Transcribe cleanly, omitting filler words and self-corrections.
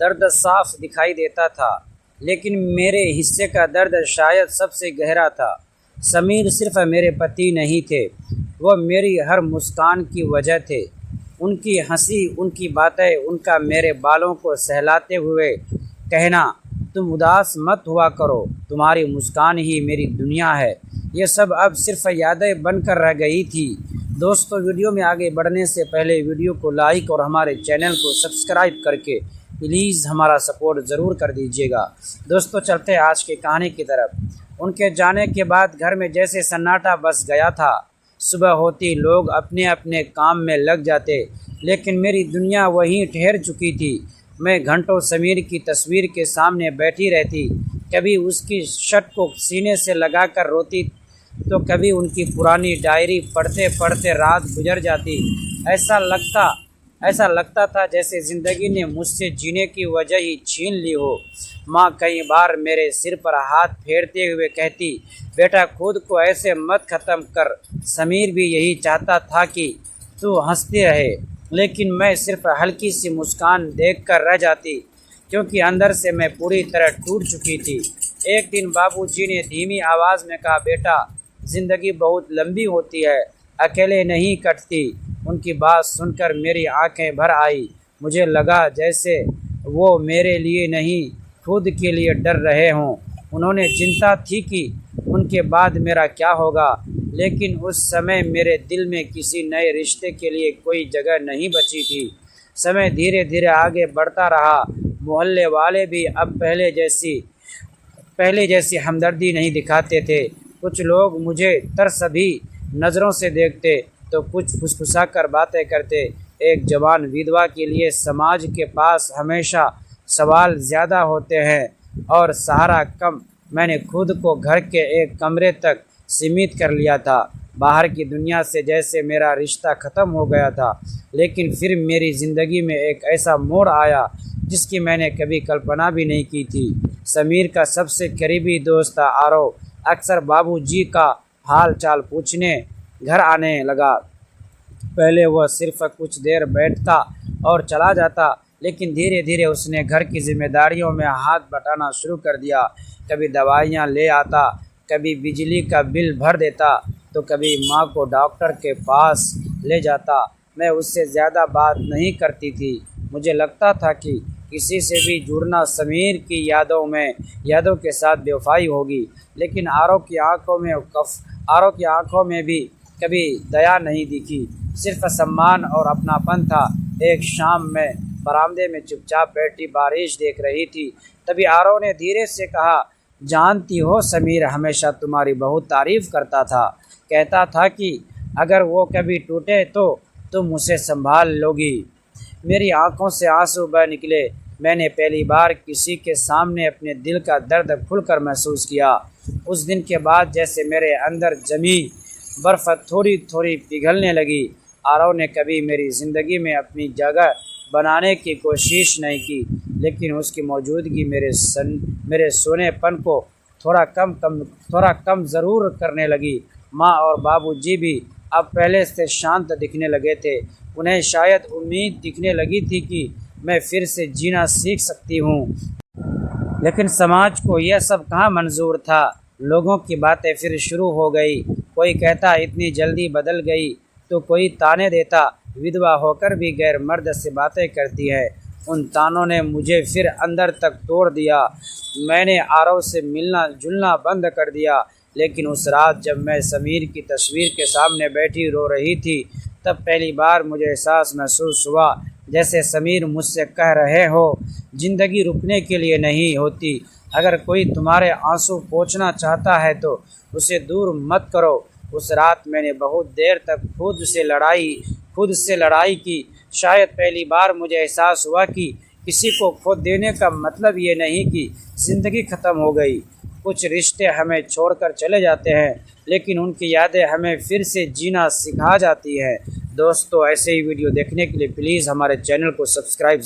दर्द साफ दिखाई देता था, लेकिन मेरे हिस्से का दर्द शायद सबसे गहरा था। समीर सिर्फ मेरे पति नहीं थे, वो मेरी हर मुस्कान की वजह थे। उनकी हंसी, उनकी बातें, उनका मेरे बालों को सहलाते हुए कहना, तुम उदास मत हुआ करो, तुम्हारी मुस्कान ही मेरी दुनिया है। ये सब अब सिर्फ यादें बनकर रह गई थी। दोस्तों, वीडियो में आगे बढ़ने से पहले वीडियो को लाइक और हमारे चैनल को सब्सक्राइब करके प्लीज़ हमारा सपोर्ट ज़रूर कर दीजिएगा। दोस्तों, चलते हैं आज की कहानी की तरफ। उनके जाने के बाद घर में जैसे सन्नाटा बस गया था। सुबह होती लोग अपने अपने काम में लग जाते, लेकिन मेरी दुनिया वहीं ठहर चुकी थी। मैं घंटों समीर की तस्वीर के सामने बैठी रहती, कभी उसकी शर्ट को सीने से लगाकर रोती, तो कभी उनकी पुरानी डायरी पढ़ते पढ़ते रात गुजर जाती। ऐसा लगता था जैसे ज़िंदगी ने मुझसे जीने की वजह ही छीन ली हो। माँ कई बार मेरे सिर पर हाथ फेरते हुए कहती, बेटा खुद को ऐसे मत ख़त्म कर, समीर भी यही चाहता था कि तू हंसती रहे। लेकिन मैं सिर्फ हल्की सी मुस्कान देखकर रह जाती, क्योंकि अंदर से मैं पूरी तरह टूट चुकी थी। एक दिन बाबूजी ने धीमी आवाज़ में कहा, बेटा ज़िंदगी बहुत लंबी होती है, अकेले नहीं कटती। उनकी बात सुनकर मेरी आंखें भर आई। मुझे लगा जैसे वो मेरे लिए नहीं, खुद के लिए डर रहे हों। उन्होंने चिंता थी कि उनके बाद मेरा क्या होगा, लेकिन उस समय मेरे दिल में किसी नए रिश्ते के लिए कोई जगह नहीं बची थी। समय धीरे धीरे आगे बढ़ता रहा। मोहल्ले वाले भी अब पहले जैसी हमदर्दी नहीं दिखाते थे। कुछ लोग मुझे तरसभी नज़रों से देखते, तो कुछ फुसफुसा कर बातें करते। एक जवान विधवा के लिए समाज के पास हमेशा सवाल ज़्यादा होते हैं और सहारा कम। मैंने खुद को घर के एक कमरे तक सीमित कर लिया था। बाहर की दुनिया से जैसे मेरा रिश्ता ख़त्म हो गया था। लेकिन फिर मेरी ज़िंदगी में एक ऐसा मोड़ आया जिसकी मैंने कभी कल्पना भी नहीं की थी। समीर का सबसे करीबी दोस्त था आरव। अक्सर बाबूजी का हाल चाल पूछने घर आने लगा। पहले वह सिर्फ कुछ देर बैठता और चला जाता, लेकिन धीरे धीरे उसने घर की जिम्मेदारियों में हाथ बटाना शुरू कर दिया। कभी दवाइयाँ ले आता, कभी बिजली का बिल भर देता, तो कभी माँ को डॉक्टर के पास ले जाता। मैं उससे ज़्यादा बात नहीं करती थी। मुझे लगता था कि किसी से भी जुड़ना समीर की यादों के साथ बेवफाई होगी। लेकिन आरव की आंखों में भी कभी दया नहीं दिखी, सिर्फ सम्मान और अपनापन था। एक शाम मैं बरामदे में चुपचाप बैठी बारिश देख रही थी। तभी आरव ने धीरे से कहा, जानती हो समीर हमेशा तुम्हारी बहुत तारीफ़ करता था। कहता था कि अगर वो कभी टूटे तो तुम उसे संभाल लोगी। मेरी आंखों से आंसू बह निकले। मैंने पहली बार किसी के सामने अपने दिल का दर्द खुलकर महसूस किया। उस दिन के बाद जैसे मेरे अंदर जमी बर्फ़ थोड़ी थोड़ी पिघलने लगी। आरव ने कभी मेरी ज़िंदगी में अपनी जगह बनाने की कोशिश नहीं की, लेकिन उसकी मौजूदगी मेरे सोनेपन को थोड़ा कम ज़रूर करने लगी। माँ और बाबूजी भी अब पहले से शांत दिखने लगे थे। उन्हें शायद उम्मीद दिखने लगी थी कि मैं फिर से जीना सीख सकती हूँ। लेकिन समाज को यह सब कहाँ मंजूर था। लोगों की बातें फिर शुरू हो गई। कोई कहता इतनी जल्दी बदल गई, तो कोई ताने देता विधवा होकर भी गैर मर्द से बातें करती है। उन तानों ने मुझे फिर अंदर तक तोड़ दिया। मैंने आरव से मिलना जुलना बंद कर दिया। लेकिन उस रात जब मैं समीर की तस्वीर के सामने बैठी रो रही थी, तब पहली बार मुझे एहसास महसूस हुआ जैसे समीर मुझसे कह रहे हो, ज़िंदगी रुकने के लिए नहीं होती। अगर कोई तुम्हारे आंसू पोंछना चाहता है तो उसे दूर मत करो। उस रात मैंने बहुत देर तक खुद से लड़ाई की। शायद पहली बार मुझे एहसास हुआ कि किसी को खो देने का मतलब ये नहीं कि ज़िंदगी ख़त्म हो गई। कुछ रिश्ते हमें छोड़कर चले जाते हैं, लेकिन उनकी यादें हमें फिर से जीना सिखा जाती हैं। दोस्तों, ऐसे ही वीडियो देखने के लिए प्लीज़ हमारे चैनल को सब्सक्राइब